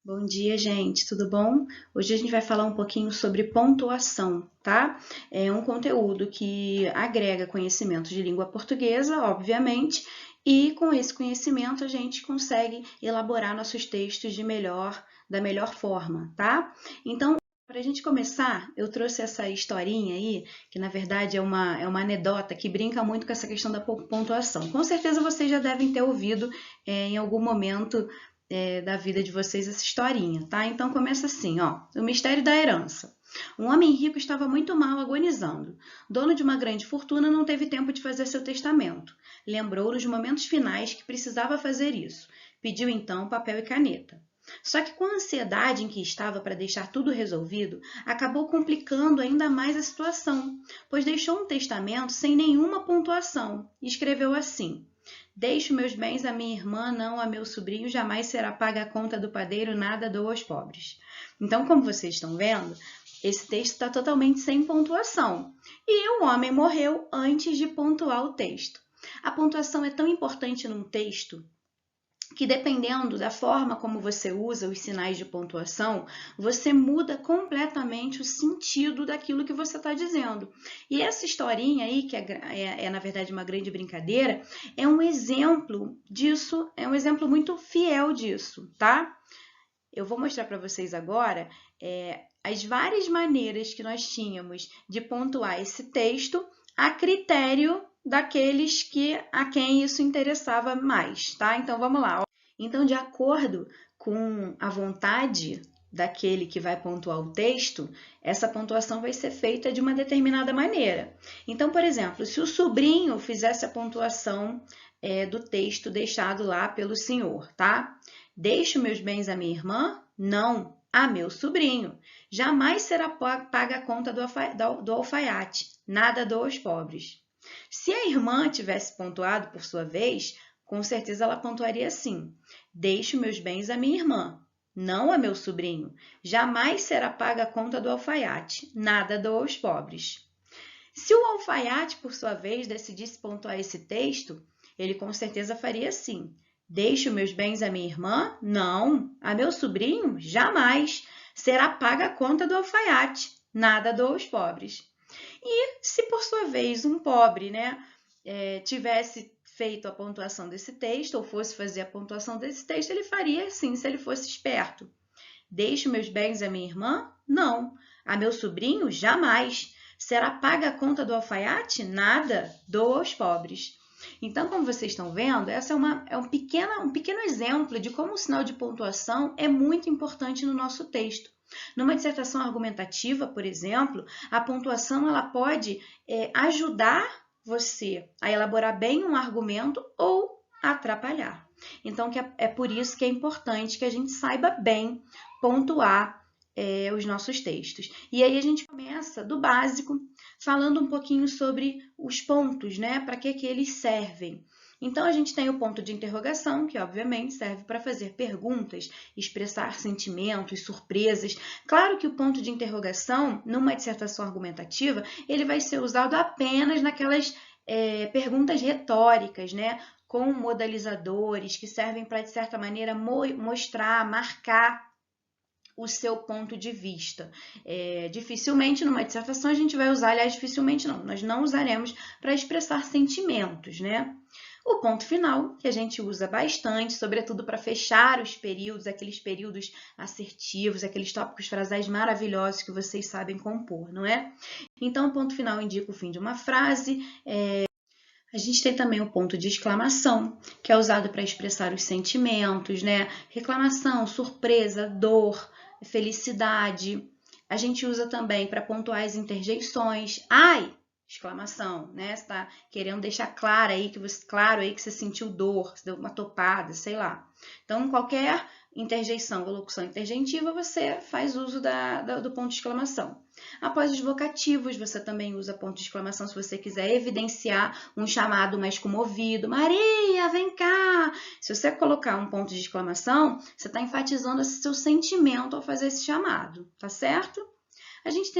Bom dia, gente, tudo bom? Hoje a gente vai falar um pouquinho sobre pontuação, tá? É um conteúdo que agrega conhecimento de língua portuguesa, obviamente, e com esse conhecimento a gente consegue elaborar nossos textos da melhor forma, tá? Então, para a gente começar, eu trouxe essa historinha aí, que na verdade é uma anedota que brinca muito com essa questão da pontuação. Com certeza vocês já devem ter ouvido em algum momento da vida de vocês essa historinha, tá? Então começa assim, ó. O mistério da herança. Um homem rico estava muito mal, agonizando. Dono de uma grande fortuna, não teve tempo de fazer seu testamento. Lembrou nos momentos finais que precisava fazer isso. Pediu então papel e caneta. Só que com a ansiedade em que estava para deixar tudo resolvido, acabou complicando ainda mais a situação, pois deixou um testamento sem nenhuma pontuação e escreveu assim: Deixo meus bens a minha irmã, não a meu sobrinho, jamais será paga a conta do padeiro, nada dou aos pobres. Então, como vocês estão vendo, esse texto está totalmente sem pontuação. E o homem morreu antes de pontuar o texto. A pontuação é tão importante num texto que, dependendo da forma como você usa os sinais de pontuação, você muda completamente o sentido daquilo que você está dizendo. E essa historinha aí, que na verdade uma grande brincadeira, é um exemplo disso, é um exemplo muito fiel disso, tá? Eu vou mostrar para vocês agora as várias maneiras que nós tínhamos de pontuar esse texto a critério daqueles a quem isso interessava mais, tá? Então vamos lá. Então, de acordo com a vontade daquele que vai pontuar o texto, essa pontuação vai ser feita de uma determinada maneira. Então, por exemplo, se o sobrinho fizesse a pontuação do texto deixado lá pelo senhor, tá? Deixo meus bens à minha irmã? Não, a meu sobrinho. Jamais será paga a conta do alfaiate, nada dou aos pobres. Se a irmã tivesse pontuado por sua vez, com certeza ela pontuaria assim: Deixo meus bens à minha irmã, não a meu sobrinho. Jamais será paga a conta do alfaiate, nada dou aos pobres. Se o alfaiate, por sua vez, decidisse pontuar esse texto, ele com certeza faria assim: Deixo meus bens à minha irmã? Não. A meu sobrinho? Jamais. Será paga a conta do alfaiate, nada dou aos pobres. E se, por sua vez, um pobre, tivesse feito a pontuação desse texto, ou fosse fazer a pontuação desse texto, ele faria assim, se ele fosse esperto. Deixo meus bens à minha irmã? Não. A meu sobrinho? Jamais. Será paga a conta do alfaiate? Nada. Dou aos pobres. Então, como vocês estão vendo, essa é um pequeno exemplo de como o sinal de pontuação é muito importante no nosso texto. Numa dissertação argumentativa, por exemplo, a pontuação ela pode ajudar você a elaborar bem um argumento ou atrapalhar. Então, é por isso que é importante que a gente saiba bem pontuar os nossos textos. E aí a gente começa do básico, falando um pouquinho sobre os pontos, né? Para que eles servem. Então, a gente tem o ponto de interrogação, que obviamente serve para fazer perguntas, expressar sentimentos, surpresas. Claro que o ponto de interrogação, numa dissertação argumentativa, ele vai ser usado apenas naquelas perguntas retóricas, né? Com modalizadores que servem para, de certa maneira, mostrar, marcar o seu ponto de vista. Dificilmente numa dissertação a gente vai usar, aliás, dificilmente não, nós não usaremos para expressar sentimentos, né? O ponto final, que a gente usa bastante, sobretudo para fechar os períodos, aqueles períodos assertivos, aqueles tópicos frasais maravilhosos que vocês sabem compor, não é? Então, o ponto final indica o fim de uma frase. A gente tem também o ponto de exclamação, que é usado para expressar os sentimentos, né? Reclamação, surpresa, dor, felicidade. A gente usa também para pontuar as interjeições. Ai! Exclamação, né? Você está querendo deixar claro aí que você sentiu dor, você deu uma topada, sei lá. Então, qualquer interjeição ou locução intergentiva, você faz uso do ponto de exclamação. Após os vocativos, você também usa ponto de exclamação se você quiser evidenciar um chamado mais comovido. Maria, vem cá! Se você colocar um ponto de exclamação, você está enfatizando esse seu sentimento ao fazer esse chamado, tá certo? A gente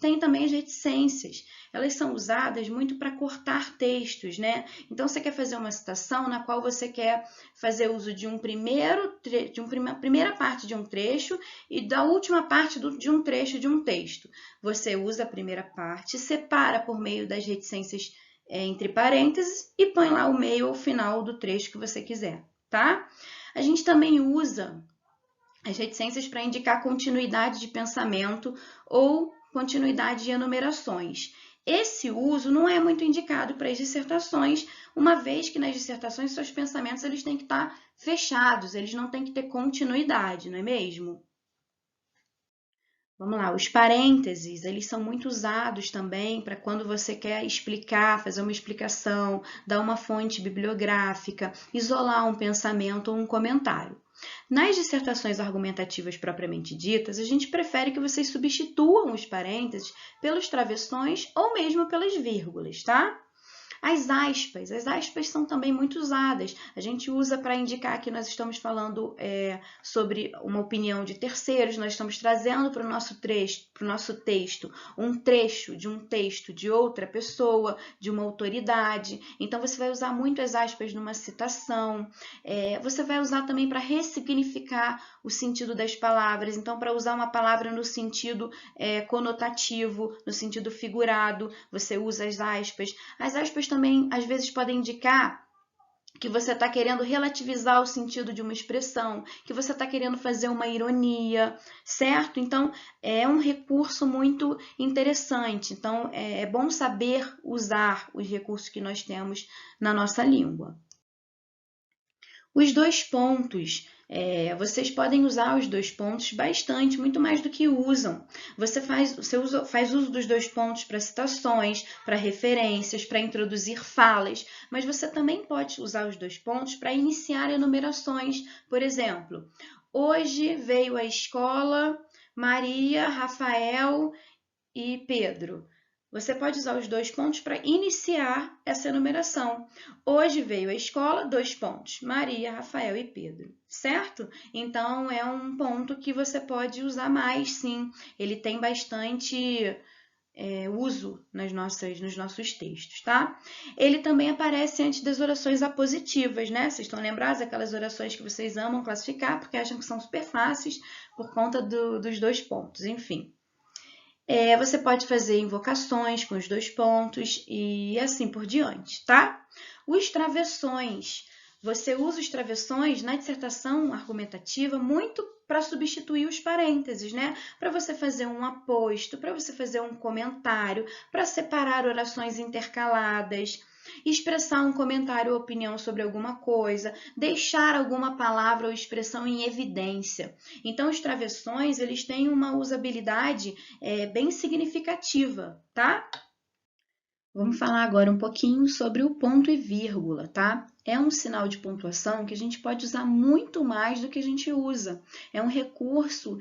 tem também as reticências. Elas são usadas muito para cortar textos, né? Então, você quer fazer uma citação na qual você quer fazer uso de uma primeira parte de um trecho e da última parte de um trecho de um texto. Você usa a primeira parte, separa por meio das reticências entre parênteses e põe lá o meio ou final do trecho que você quiser, tá? A gente também usa as reticências para indicar continuidade de pensamento ou continuidade de enumerações. Esse uso não é muito indicado para as dissertações, uma vez que nas dissertações seus pensamentos eles têm que estar fechados, eles não têm que ter continuidade, não é mesmo? Vamos lá, os parênteses, eles são muito usados também para quando você quer explicar, fazer uma explicação, dar uma fonte bibliográfica, isolar um pensamento ou um comentário. Nas dissertações argumentativas propriamente ditas, a gente prefere que vocês substituam os parênteses pelos travessões ou mesmo pelas vírgulas, tá? As aspas são também muito usadas. A gente usa para indicar que nós estamos falando sobre uma opinião de terceiros, nós estamos trazendo para o nosso texto um trecho de um texto de outra pessoa, de uma autoridade. Então, você vai usar muito as aspas numa citação. Você vai usar também para ressignificar o sentido das palavras. Então, para usar uma palavra no sentido conotativo, no sentido figurado, você usa as aspas. As aspas também, às vezes, podem indicar que você está querendo relativizar o sentido de uma expressão, que você está querendo fazer uma ironia, certo? Então, é um recurso muito interessante. Então, é bom saber usar os recursos que nós temos na nossa língua. Os dois pontos. Vocês podem usar os dois pontos bastante, muito mais do que usam. Você faz uso dos dois pontos para citações, para referências, para introduzir falas, mas você também pode usar os dois pontos para iniciar enumerações. Por exemplo, hoje veio à escola Maria, Rafael e Pedro. Você pode usar os dois pontos para iniciar essa enumeração. Hoje veio à escola, dois pontos, Maria, Rafael e Pedro, certo? Então, é um ponto que você pode usar mais, sim. Ele tem bastante uso nos nossos textos, tá? Ele também aparece antes das orações apositivas, né? Vocês estão lembrados daquelas orações que vocês amam classificar porque acham que são super fáceis por conta dos dois pontos, enfim. Você pode fazer invocações com os dois pontos e assim por diante, tá? Os travessões. Você usa os travessões na dissertação argumentativa muito para substituir os parênteses, né? Para você fazer um aposto, para você fazer um comentário, para separar orações intercaladas, expressar um comentário ou opinião sobre alguma coisa, deixar alguma palavra ou expressão em evidência. Então, os travessões, eles têm uma usabilidade bem significativa, tá? Vamos falar agora um pouquinho sobre o ponto e vírgula, tá? É um sinal de pontuação que a gente pode usar muito mais do que a gente usa. É um recurso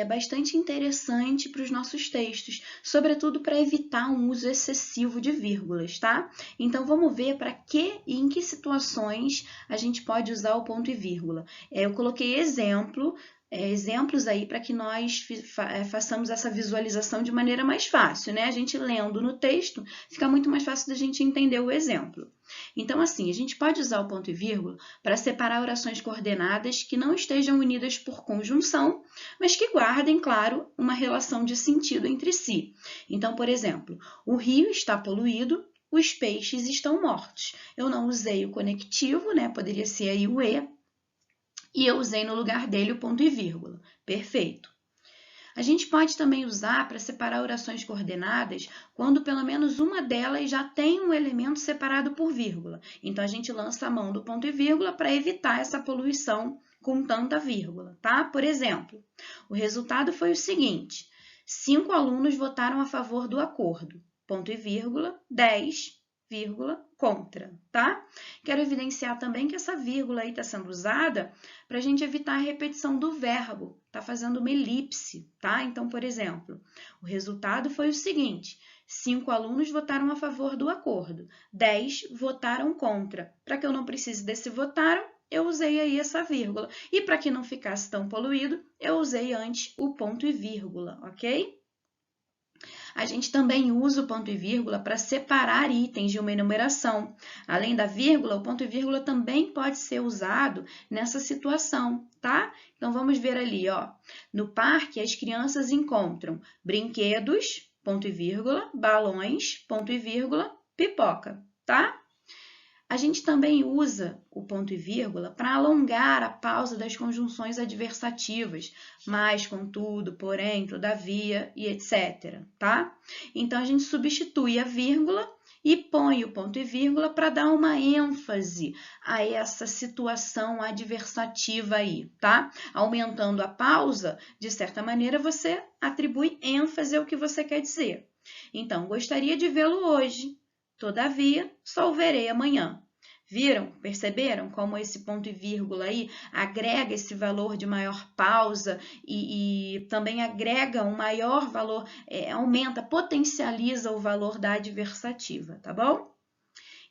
bastante interessante para os nossos textos, sobretudo para evitar um uso excessivo de vírgulas, tá? Então, vamos ver para que e em que situações a gente pode usar o ponto e vírgula. Eu coloquei exemplos aí para que nós façamos essa visualização de maneira mais fácil, né? A gente lendo no texto, fica muito mais fácil da gente entender o exemplo. Então, assim, a gente pode usar o ponto e vírgula para separar orações coordenadas que não estejam unidas por conjunção, mas que guardem, claro, uma relação de sentido entre si. Então, por exemplo, o rio está poluído, os peixes estão mortos. Eu não usei o conectivo, né? Poderia ser aí o e, e eu usei no lugar dele o ponto e vírgula. Perfeito. A gente pode também usar para separar orações coordenadas quando pelo menos uma delas já tem um elemento separado por vírgula. Então, a gente lança a mão do ponto e vírgula para evitar essa poluição com tanta vírgula, tá? Por exemplo, o resultado foi o seguinte: 5 alunos votaram a favor do acordo, ponto e vírgula, 10, contra, tá? Quero evidenciar também que essa vírgula aí está sendo usada para a gente evitar a repetição do verbo, tá fazendo uma elipse, tá? Então, por exemplo, o resultado foi o seguinte: 5 alunos votaram a favor do acordo, 10 votaram contra. Para que eu não precise desse votaram, eu usei aí essa vírgula. E para que não ficasse tão poluído, eu usei antes o ponto e vírgula, ok? A gente também usa o ponto e vírgula para separar itens de uma enumeração. Além da vírgula, o ponto e vírgula também pode ser usado nessa situação, tá? Então, vamos ver ali, ó. No parque, as crianças encontram brinquedos, ponto e vírgula, balões, ponto e vírgula, pipoca, tá? A gente também usa o ponto e vírgula para alongar a pausa das conjunções adversativas, mas, contudo, porém, todavia e etc, tá? Então, a gente substitui a vírgula e põe o ponto e vírgula para dar uma ênfase a essa situação adversativa aí, tá? Aumentando a pausa, de certa maneira, você atribui ênfase ao que você quer dizer. Então, gostaria de vê-lo hoje, todavia, só o verei amanhã. Viram? Perceberam como esse ponto e vírgula aí agrega esse valor de maior pausa e também agrega um maior valor, aumenta, potencializa o valor da adversativa, tá bom?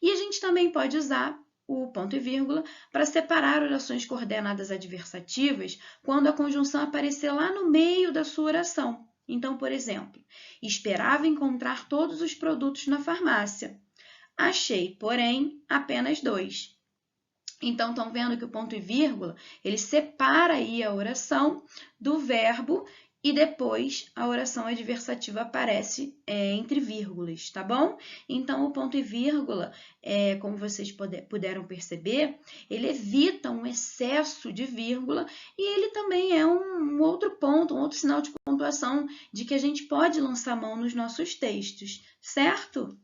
E a gente também pode usar o ponto e vírgula para separar orações coordenadas adversativas quando a conjunção aparecer lá no meio da sua oração. Então, por exemplo, esperava encontrar todos os produtos na farmácia. Achei, porém, apenas 2. Então, estão vendo que o ponto e vírgula, ele separa aí a oração do verbo e depois a oração adversativa aparece entre vírgulas, tá bom? Então, o ponto e vírgula, como vocês puderam perceber, ele evita um excesso de vírgula e ele também é um outro ponto, um outro sinal de pontuação de que a gente pode lançar mão nos nossos textos, certo?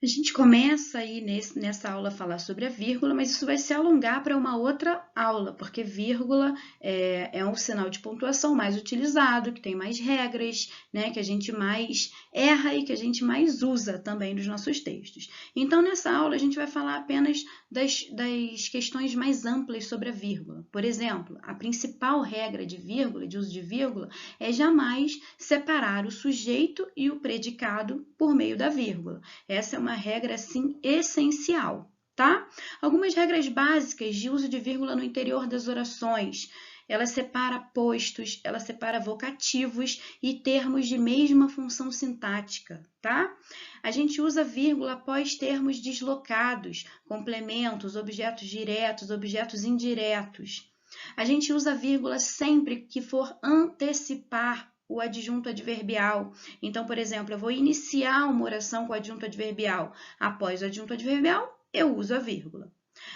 A gente começa aí nessa aula a falar sobre a vírgula, mas isso vai se alongar para uma outra aula, porque vírgula é um sinal de pontuação mais utilizado, que tem mais regras, né, que a gente mais erra e que a gente mais usa também nos nossos textos. Então, nessa aula, a gente vai falar apenas das questões mais amplas sobre a vírgula. Por exemplo, a principal regra de vírgula, de uso de vírgula, é jamais separar o sujeito e o predicado por meio da vírgula. Essa é uma regra, assim, essencial, tá? Algumas regras básicas de uso de vírgula no interior das orações. Ela separa postos, ela separa vocativos e termos de mesma função sintática, tá? A gente usa vírgula após termos deslocados, complementos, objetos diretos, objetos indiretos. A gente usa vírgula sempre que for antecipar o adjunto adverbial. Então, por exemplo, eu vou iniciar uma oração com adjunto adverbial. Após o adjunto adverbial, eu uso a vírgula.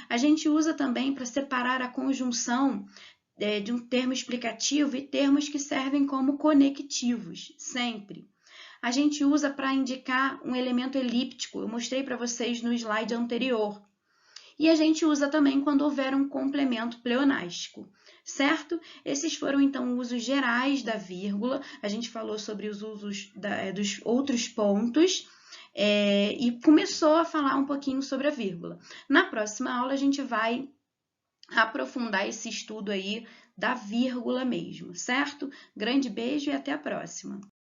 A gente usa também para separar a conjunção de um termo explicativo e termos que servem como conectivos, sempre. A gente usa para indicar um elemento elíptico, eu mostrei para vocês no slide anterior. E a gente usa também quando houver um complemento pleonástico, certo? Esses foram, então, usos gerais da vírgula. A gente falou sobre os usos dos outros pontos e começou a falar um pouquinho sobre a vírgula. Na próxima aula, a gente vai aprofundar esse estudo aí da vírgula mesmo, certo? Grande beijo e até a próxima!